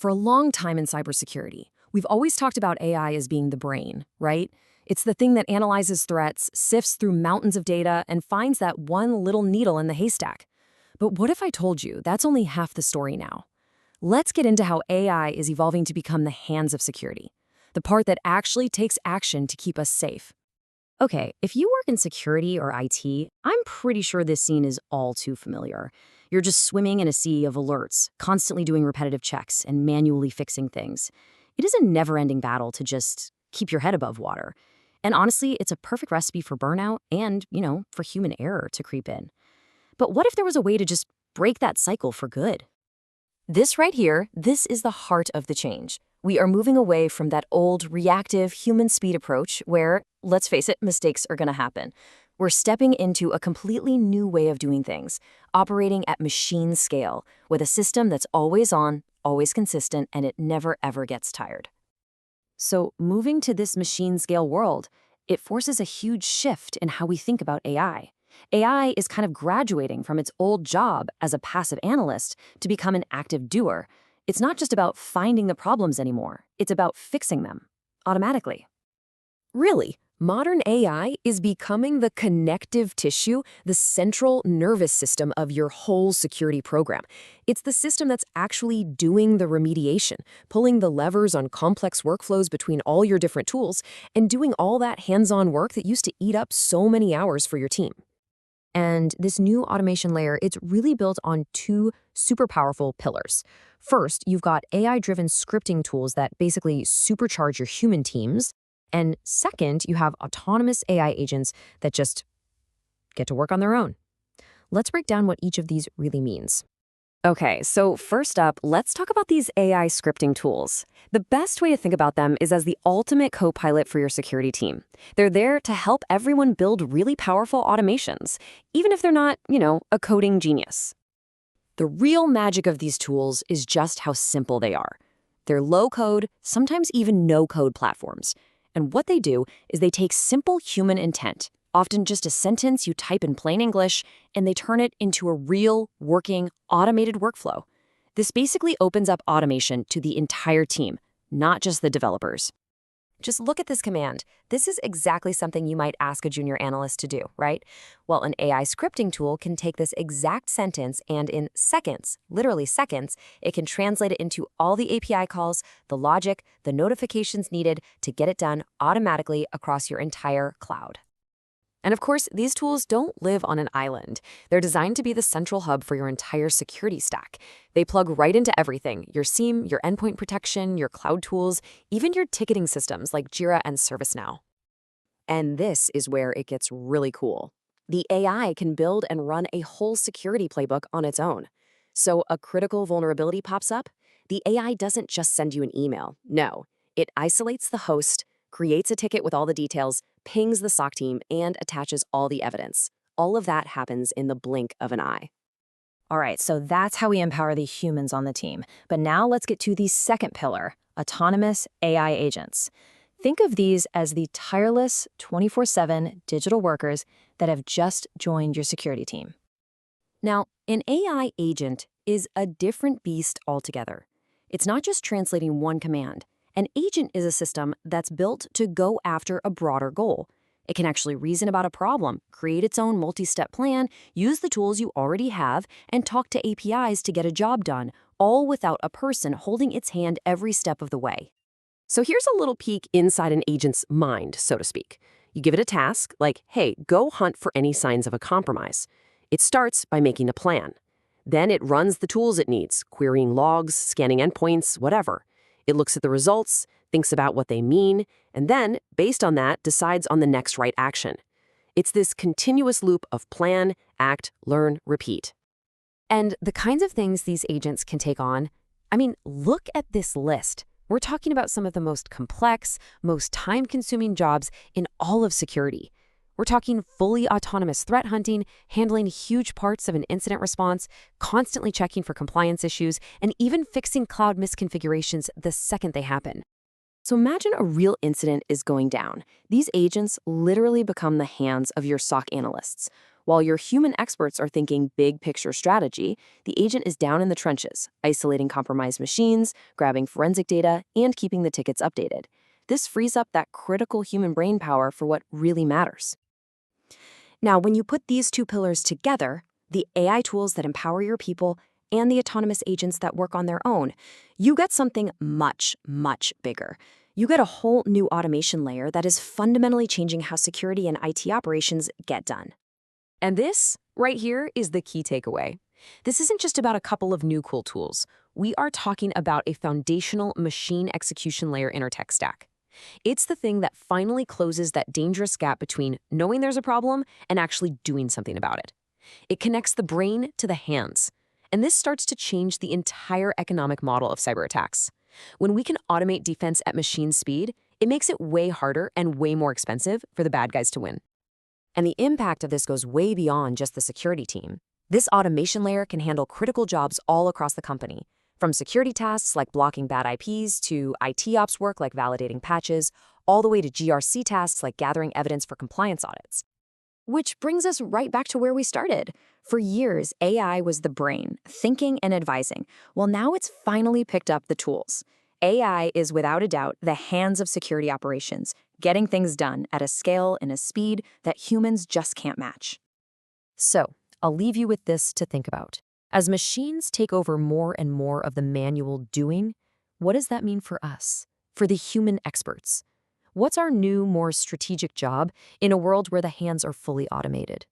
For a long time in cybersecurity, we've always talked about AI as being the brain, right? It's the thing that analyzes threats, sifts through mountains of data, and finds that one little needle in the haystack. But what if I told you that's only half the story now? Let's get into how AI is evolving to become the hands of security, the part that actually takes action to keep us safe. Okay, if you work in security or IT, I'm pretty sure this scene is all too familiar. You're just swimming in a sea of alerts, constantly doing repetitive checks and manually fixing things. It is a never-ending battle to just keep your head above water. And honestly, it's a perfect recipe for burnout and, for human error to creep in. But what if there was a way to just break that cycle for good? This right here, this is the heart of the change. We are moving away from that old, reactive, human speed approach where, let's face it, mistakes are going to happen. We're stepping into a completely new way of doing things, operating at machine scale, with a system that's always on, always consistent, and it never ever gets tired. So moving to this machine scale world, it forces a huge shift in how we think about AI. AI is kind of graduating from its old job as a passive analyst to become an active doer. It's not just about finding the problems anymore, it's about fixing them automatically. Really, modern AI is becoming the connective tissue, the central nervous system of your whole security program. It's the system that's actually doing the remediation, pulling the levers on complex workflows between all your different tools, and doing all that hands-on work that used to eat up so many hours for your team. And this new automation layer, it's really built on two super powerful pillars. First, you've got AI-driven scripting tools that basically supercharge your human teams. And second, you have autonomous AI agents that just get to work on their own. Let's break down what each of these really means. Okay, so first up, let's talk about these AI scripting tools. The best way to think about them is as the ultimate co-pilot for your security team. They're there to help everyone build really powerful automations, even if they're not, a coding genius. The real magic of these tools is just how simple they are. They're low-code, sometimes even no-code platforms. And what they do is they take simple human intent, often just a sentence you type in plain English, and they turn it into a real, working, automated workflow. This basically opens up automation to the entire team, not just the developers. Just look at this command. This is exactly something you might ask a junior analyst to do, right? Well, an AI scripting tool can take this exact sentence and in seconds, literally seconds, it can translate it into all the API calls, the logic, the notifications needed to get it done automatically across your entire cloud. And of course, these tools don't live on an island. They're designed to be the central hub for your entire security stack. They plug right into everything, your SIEM, your endpoint protection, your cloud tools, even your ticketing systems like Jira and ServiceNow. And this is where it gets really cool. The AI can build and run a whole security playbook on its own. So a critical vulnerability pops up, the AI doesn't just send you an email. No, it isolates the host, creates a ticket with all the details, pings the SOC team, and attaches all the evidence. All of that happens in the blink of an eye. All right, so that's how we empower the humans on the team. But now let's get to the second pillar, autonomous AI agents. Think of these as the tireless 24/7 digital workers that have just joined your security team. Now, an AI agent is a different beast altogether. It's not just translating one command. An agent is a system that's built to go after a broader goal. It can actually reason about a problem, create its own multi-step plan, use the tools you already have, and talk to APIs to get a job done, all without a person holding its hand every step of the way. So here's a little peek inside an agent's mind, so to speak. You give it a task, like, hey, go hunt for any signs of a compromise. It starts by making a plan. Then it runs the tools it needs, querying logs, scanning endpoints, whatever. It looks at the results, thinks about what they mean, and then, based on that, decides on the next right action. It's this continuous loop of plan, act, learn, repeat. And the kinds of things these agents can take on, look at this list. We're talking about some of the most complex, most time-consuming jobs in all of security. We're talking fully autonomous threat hunting, handling huge parts of an incident response, constantly checking for compliance issues, and even fixing cloud misconfigurations the second they happen. So imagine a real incident is going down. These agents literally become the hands of your SOC analysts. While your human experts are thinking big picture strategy, the agent is down in the trenches, isolating compromised machines, grabbing forensic data, and keeping the tickets updated. This frees up that critical human brain power for what really matters. Now, when you put these two pillars together, the AI tools that empower your people and the autonomous agents that work on their own, you get something much, much bigger. You get a whole new automation layer that is fundamentally changing how security and IT operations get done. And this, right here, is the key takeaway. This isn't just about a couple of new cool tools. We are talking about a foundational machine execution layer in our tech stack. It's the thing that finally closes that dangerous gap between knowing there's a problem and actually doing something about it. It connects the brain to the hands. And this starts to change the entire economic model of cyber attacks. When we can automate defense at machine speed, it makes it way harder and way more expensive for the bad guys to win. And the impact of this goes way beyond just the security team. This automation layer can handle critical jobs all across the company, from security tasks like blocking bad IPs to IT ops work like validating patches, all the way to GRC tasks like gathering evidence for compliance audits. Which brings us right back to where we started. For years, AI was the brain, thinking and advising. Well, now it's finally picked up the tools. AI is without a doubt the hands of security operations, getting things done at a scale and a speed that humans just can't match. So, I'll leave you with this to think about. As machines take over more and more of the manual doing, what does that mean for us, for the human experts? What's our new, more strategic job in a world where the hands are fully automated?